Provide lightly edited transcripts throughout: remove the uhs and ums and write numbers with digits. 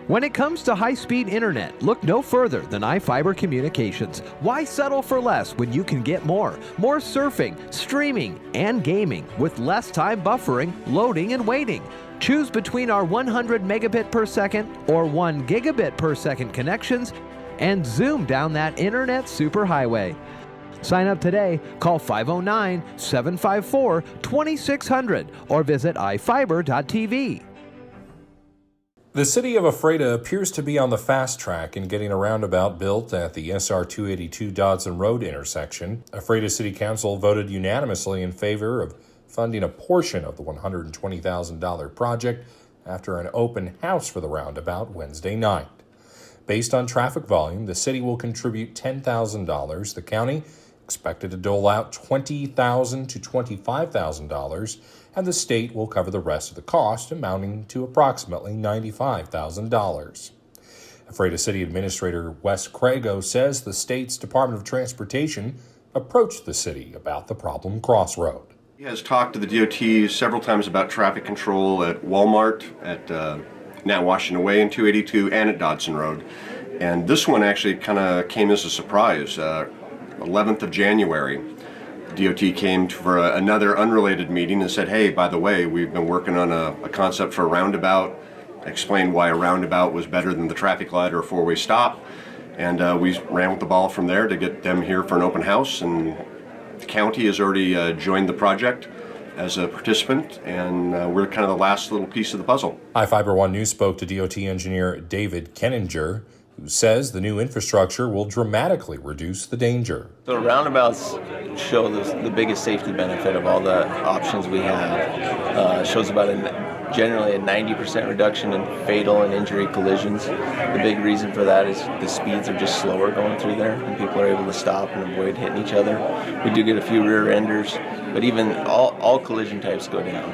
When it comes to high-speed internet, look no further than iFiber Communications. Why settle for less when you can get more? More surfing, streaming, and gaming with less time buffering, loading, and waiting. Choose between our 100 megabit per second or 1 gigabit per second connections and zoom down that internet superhighway. Sign up today, call 509-754-2600 or visit ifiber.tv. The city of Ephrata appears to be on the fast track in getting a roundabout built at the SR 282 Dodson Road intersection. Ephrata City Council voted unanimously in favor of funding a portion of the $120,000 project after an open house for the roundabout Wednesday night. Based on traffic volume, the city will contribute $10,000. The county expected to dole out $20,000 to $25,000, and the state will cover the rest of the cost, amounting to approximately $95,000. Ephrata City Administrator Wes Crago says the state's Department of Transportation approached the city about the problem crossroad. He has talked to the DOT several times about traffic control at Walmart, at now Washington Way and 282, and at Dodson Road. And this one actually kind of came as a surprise. 11th of January, DOT came for another unrelated meeting and said, hey, by the way, we've been working on a concept for a roundabout, explained why a roundabout was better than the traffic light or a four-way stop, and we ran with the ball from there to get them here for an open house, and the county has already joined the project as a participant, and we're kind of the last little piece of the puzzle. iFiber One News spoke to DOT engineer David Kenninger, who says the new infrastructure will dramatically reduce the danger. So roundabouts show the biggest safety benefit of all the options we have. Shows about generally a 90% reduction in fatal and injury collisions. The big reason for that is the speeds are just slower going through there, and people are able to stop and avoid hitting each other. We do get a few rear enders, but even all collision types go down.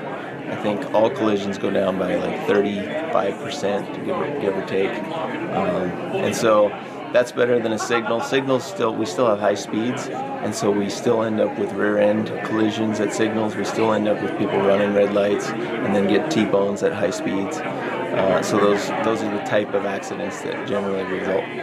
I think all collisions go down by like 35%, give or take. And so that's better than a signal. We still have high speeds, and so we still end up with rear end collisions at signals. We still end up with people running red lights and then get T-bones at high speeds. So those are the type of accidents that generally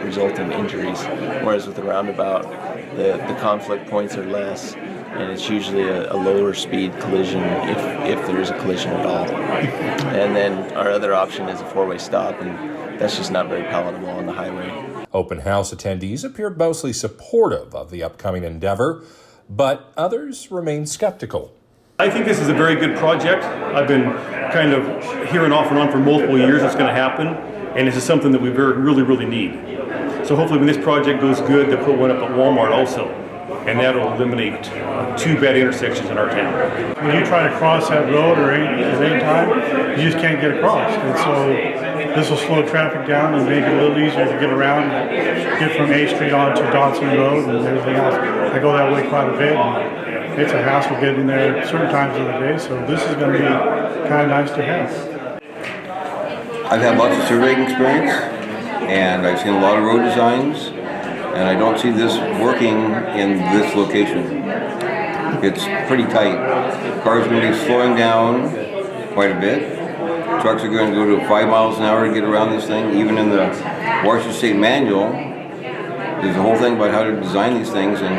result in injuries. Whereas with the roundabout, the conflict points are less, and it's usually a lower speed collision if there is a collision at all. And then our other option is a four-way stop, and that's just not very palatable on the highway. Open house attendees appeared mostly supportive of the upcoming endeavor, but others remain skeptical. I think this is a very good project. I've been kind of hearing off and on for multiple years it's going to happen, and this is something that we really, really need. So hopefully when this project goes good, they'll put one up at Walmart also, and that'll eliminate two bad intersections in our town. When you try to cross that road at any time, you just can't get across. And so this will slow traffic down and make it a little easier to get around, get from A Street onto Dodson Road and everything else. I go that way quite a bit, and it's a hassle getting there certain times of the day, so this is going to be kind of nice to have. I've had lots of surveying experience, and I've seen a lot of road designs, and I don't see this working in this location. It's pretty tight. Cars are going to be slowing down quite a bit. Trucks are going to go to 5 miles an hour to get around this thing. Even in the Washington State Manual, there's a whole thing about how to design these things, and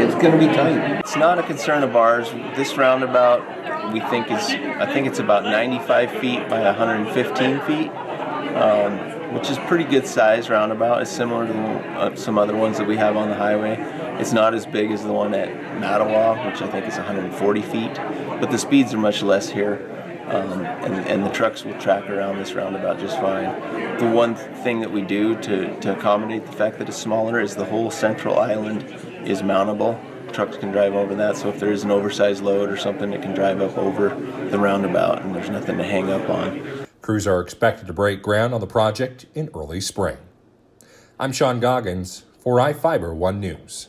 it's going to be tight. It's not a concern of ours. This roundabout, I think it's about 95 feet by 115 feet. Which is pretty good size roundabout. It's similar to some other ones that we have on the highway. It's not as big as the one at Mattawa, which I think is 140 feet, but the speeds are much less here, and the trucks will track around this roundabout just fine. The one thing that we do to accommodate the fact that it's smaller is the whole central island is mountable. Trucks can drive over that, so if there is an oversized load or something, it can drive up over the roundabout, and there's nothing to hang up on. Crews are expected to break ground on the project in early spring. I'm Sean Goggins for iFiber One News.